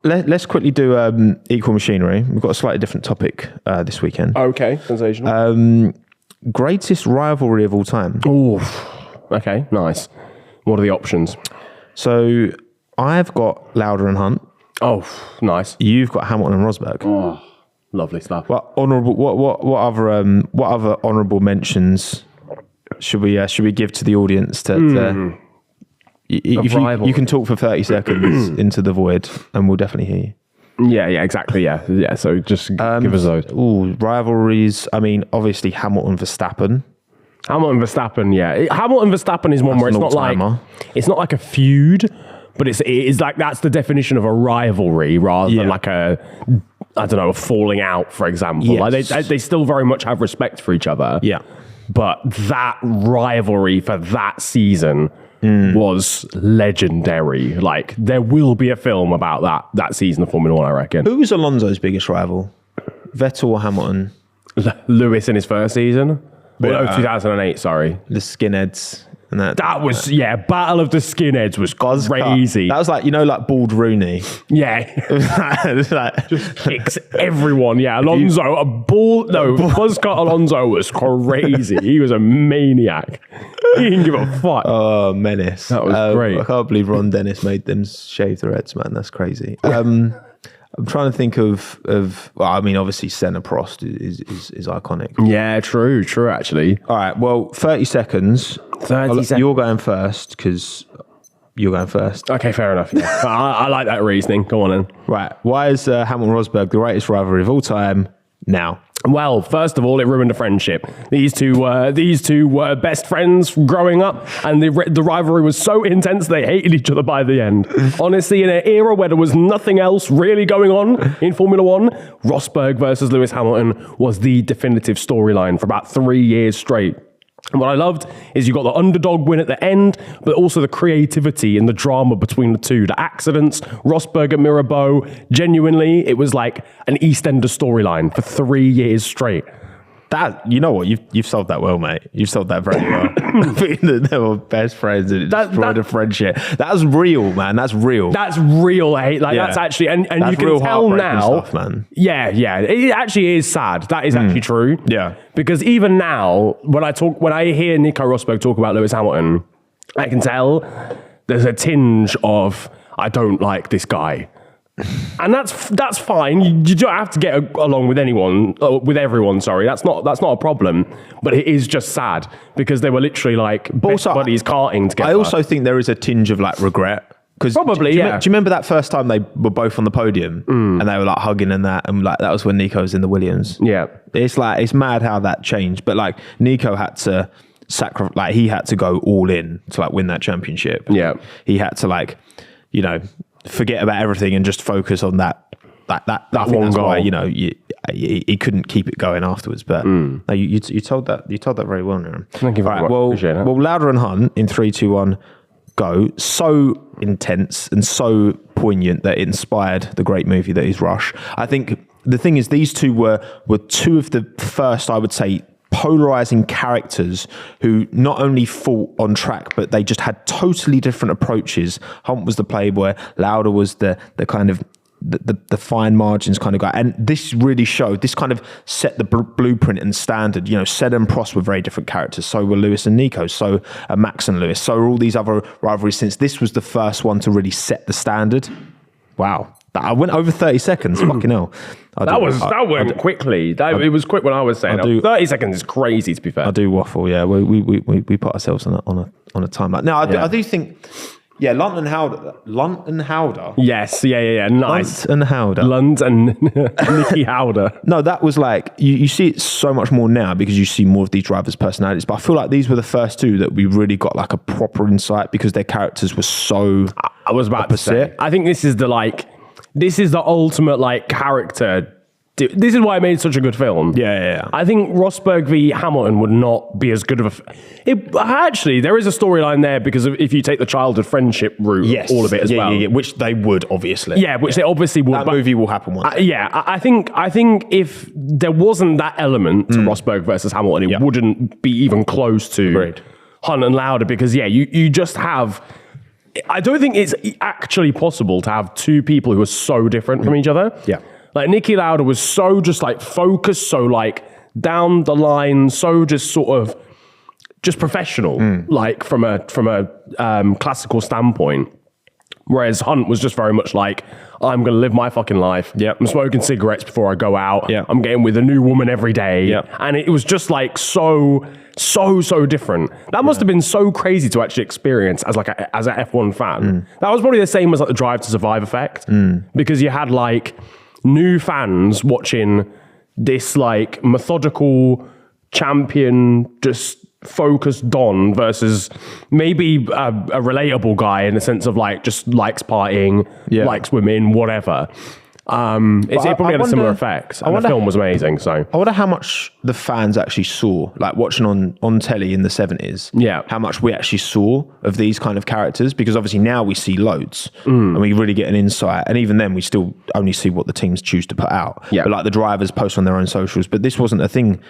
Let's quickly do Equal Machinery. We've got a slightly different topic this weekend. Okay, sensational. Greatest rivalry of all time. Oh, okay, nice. What are the options? So I've got Lauder and Hunt. Oh, nice. You've got Hamilton and Rosberg. Oh, lovely stuff. What honourable? What other honourable mentions should we give to the audience? You can talk for 30 seconds into the void, and we'll definitely hear you. Yeah, exactly. Yeah. So just give us those. Ooh, rivalries. I mean, obviously Hamilton Verstappen. Hamilton Verstappen. Yeah, Hamilton Verstappen is one where it's not like a feud, but it's like that's the definition of a rivalry rather than like a falling out, for example. Yes. Like they still very much have respect for each other. Yeah, but that rivalry for that season was legendary. Like there will be a film about that season of Formula One, I reckon. Who was Alonso's biggest rival? Vettel or Hamilton? Lewis in his first season? 2008, sorry. The skinheads. And that was, Battle of the Skinheads was crazy. That was like Bald Rooney. Yeah. Just kicks everyone. Yeah, Buzzcut Alonso was crazy. He was a maniac. He didn't give a fuck. Oh, menace. That was great. I can't believe Ron Dennis made them shave their heads, man. That's crazy. I'm trying to think of well, I mean, obviously Senna Prost is iconic. Yeah, true, actually. All right, well, 30 seconds. 30 seconds. You're going first because you're going first. Okay, fair enough. Yeah. I like that reasoning. Go on then. Right. Why is Hamilton Rosberg the greatest rivalry of all time now? Well, first of all, it ruined a friendship. These two were best friends growing up, and the rivalry was so intense they hated each other by the end. Honestly, in an era where there was nothing else really going on in Formula One, Rosberg versus Lewis Hamilton was the definitive storyline for about 3 years straight. And what I loved is you got the underdog win at the end, but also the creativity and the drama between the two. The accidents, Rosberg at Mirabeau, genuinely, it was like an EastEnder storyline for 3 years straight. That, you know what, you've solved that well, mate. You've solved that very well. They were best friends and it destroyed a friendship. That's real, man. That's real. That's real hate. Like that's actually, and that's you can tell now, stuff, man. Yeah. It actually is sad. That is actually true. Yeah. Because even now, when I hear Nico Rosberg talk about Lewis Hamilton, I can tell there's a tinge of I don't like this guy. And that's fine. You don't have to get along with everyone. Sorry, that's not a problem. But it is just sad because they were literally like buddies karting together. I also think there is a tinge of like regret. Probably, do you remember that first time they were both on the podium and they were like hugging and that was when Nico was in the Williams. Yeah, it's mad how that changed. But like Nico had to he had to go all in to like win that championship. Yeah, he had to forget about everything and just focus on that one goal. Why, he couldn't keep it going afterwards. But no, you told that very well, Niran. Thank you very much. Well, Lauder and Hunt in 3, 2, 1, go. So intense and so poignant that it inspired the great movie that is Rush. I think the thing is, these two were two of the first, I would say, polarizing characters who not only fought on track, but they just had totally different approaches. Hunt was the playboy, Lauder was the kind of the fine margins kind of guy, and this really showed, this kind of set the blueprint and standard. Senna and Prost were very different characters, so were Lewis and Nico, so Max and Lewis, so are all these other rivalries, since this was the first one to really set the standard. Wow, I went over 30 seconds. Fucking hell. That went quickly. It was quick when I was saying 30 seconds is crazy, to be fair. I do waffle, yeah. We put ourselves on a time. No, I do think, yeah, Lunt and Howder. Yes, yeah. Nice. Lunt and Howder. Lunt and Nicky Howder. No, that was like, you see it so much more now because you see more of these drivers' personalities. But I feel like these were the first two that we really got like a proper insight because their characters were so I was about opposite. To say, I think this is the ultimate character. This is why it made such a good film. Yeah. I think Rosberg v Hamilton would not be as good of actually, there is a storyline there because if you take the childhood friendship route, all of it as well. Yeah, which they would obviously. Yeah, which they obviously would. That movie will happen one day. I think if there wasn't that element to Rosberg versus Hamilton, it wouldn't be even close to Hunt and Lauder because you just have. I don't think it's actually possible to have two people who are so different from each other. Yeah. Like Niki Lauda was so just like focused, so like down the line, so just sort of just professional, like from a classical standpoint. Whereas Hunt was just very much like, I'm going to live my fucking life. Yep. I'm smoking cigarettes before I go out. Yep. I'm getting with a new woman every day. Yep. And it was just like so different. That must have been so crazy to actually experience as like as an F1 fan. That was probably the same as like the Drive to Survive effect. Because you had like new fans watching this like methodical champion just focused Don versus maybe a relatable guy in the sense of like just likes partying, likes women, whatever. It probably had a similar effect. And the film was amazing. So I wonder how much the fans actually saw, like watching on telly in the 70s. Yeah. How much we actually saw of these kind of characters, because obviously now we see loads and we really get an insight. And even then we still only see what the teams choose to put out. Yeah. But like the drivers post on their own socials, but this wasn't a thing,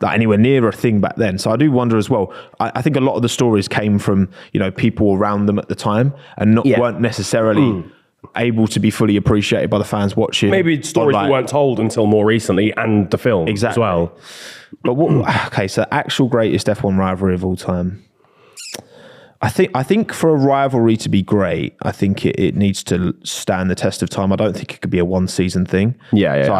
like anywhere near a thing back then. So I do wonder as well, I think a lot of the stories came from, people around them at the time and weren't necessarily able to be fully appreciated by the fans watching. maybe stories that weren't told until more recently and the film as well. But so actual greatest F1 rivalry of all time. I think for a rivalry to be great, I think it needs to stand the test of time. I don't think it could be a one season thing. Yeah. So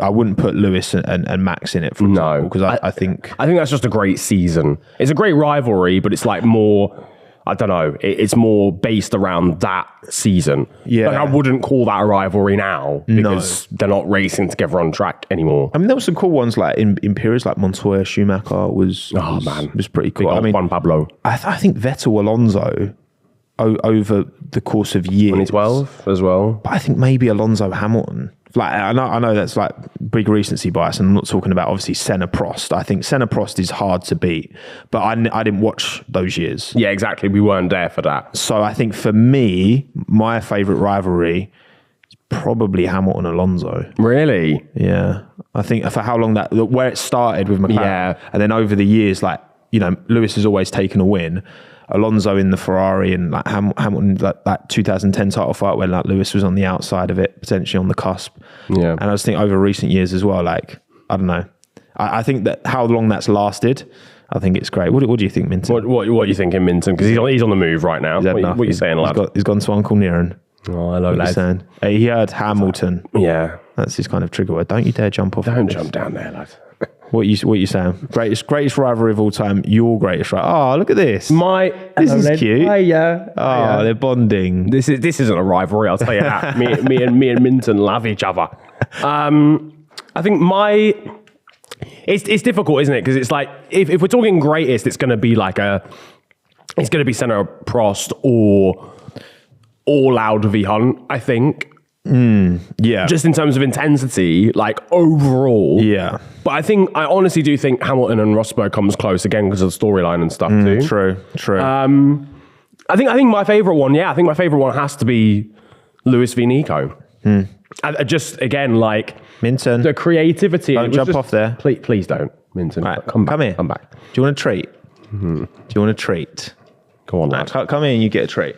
I wouldn't put Lewis and Max in it, for example, because I think that's just a great season. It's a great rivalry, but it's like more, I don't know, it's more based around that season. Yeah. Like I wouldn't call that a rivalry now because they're not racing together on track anymore. I mean, there were some cool ones like in periods like Montoya Schumacher was pretty cool. I mean, Juan Pablo. I think Vettel Alonso over the course of years, 2012 as well. but I think maybe Alonso Hamilton. Like I know that's like big recency bias, and I'm not talking about obviously Senna Prost. I think Senna Prost is hard to beat, but I didn't watch those years. Yeah, exactly. We weren't there for that. So I think for me, my favourite rivalry is probably Hamilton Alonso. Really? Yeah, I think for how long where it started with McLaren, and then over the years, like Lewis has always taken a win. Alonso in the Ferrari and like Hamilton, that 2010 title fight where like Lewis was on the outside of it, potentially on the cusp. Yeah. And I just think over recent years as well, like, I don't know. I think that how long that's lasted, I think it's great. What do you think, Minton? What are you thinking, Minton? Because he's on the move right now. What are you saying, lad? He's gone to Uncle Niran. Oh, hello, lad. He heard Hamilton. Yeah. That's his kind of trigger word. Don't you dare jump off. Don't jump down there, lad. What you saying? Greatest rivalry of all time. Your greatest rivalry. Oh, look at this. This is cute. Hiya. Oh, they're bonding. This isn't a rivalry. I'll tell you that. me and Minton love each other. I think it's difficult, isn't it? Because it's like if we're talking greatest, it's going to be Senna Prost or Lauda v Hunt. I think. Yeah. Just in terms of intensity, like overall. Yeah. But I honestly do think Hamilton and Rosberg comes close again because of the storyline and stuff too. True. I think my favorite one, has to be Lewis v Nico. Just again, like Minton, the creativity. Don't jump off there. Please don't, Minton. Right, come here. Come back. Do you want a treat? Do you want a treat? Go on, lad. Come here and you get a treat.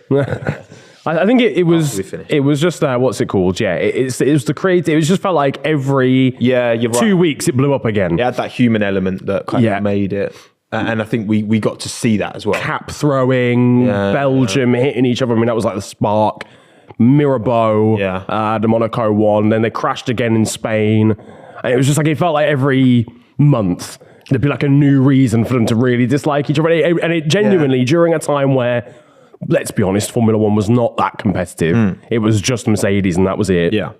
I think it was just what's it called? Yeah, it was the creative. It just felt like every you're right. 2 weeks it blew up again. It had that human element that kind of made it. And I think we got to see that as well. Cap throwing, Belgium hitting each other. I mean, that was like the spark. Mirabeau, the Monaco one. Then they crashed again in Spain. And it was just like, it felt like every month there'd be like a new reason for them to really dislike each other. And it genuinely, during a time where, let's be honest, Formula One was not that competitive. It was just Mercedes and that was it. Yeah.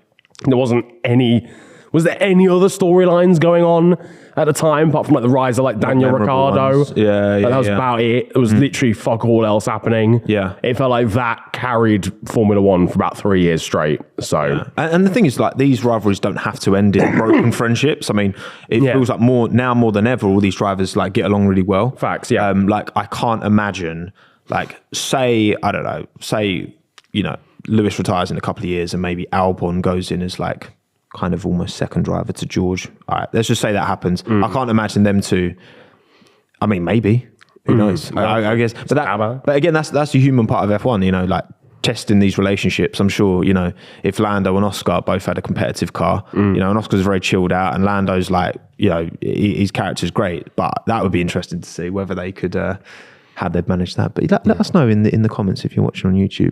There wasn't any... Was there any other storylines going on at the time, apart from like the rise of like Daniel Ricciardo? That was about it. There was literally fuck all else happening. Yeah. It felt like that carried Formula One for about 3 years straight. So, and the thing is, like, these rivalries don't have to end in broken friendships. I mean, it feels like more than ever, all these drivers like get along really well. Facts, yeah. Like, I can't imagine, like, say Lewis retires in a couple of years, and maybe Albon goes in as like kind of almost second driver to George. All right, let's just say that happens. I can't imagine them two. I mean, maybe Who knows? I guess. But again, that's the human part of F1. You know, like testing these relationships. I'm sure, you know, if Lando and Oscar both had a competitive car, you know, and Oscar's very chilled out, and Lando's like, you know, his character's great. But that would be interesting to see whether they could how they'd manage that. But let us know in the comments if you're watching on YouTube.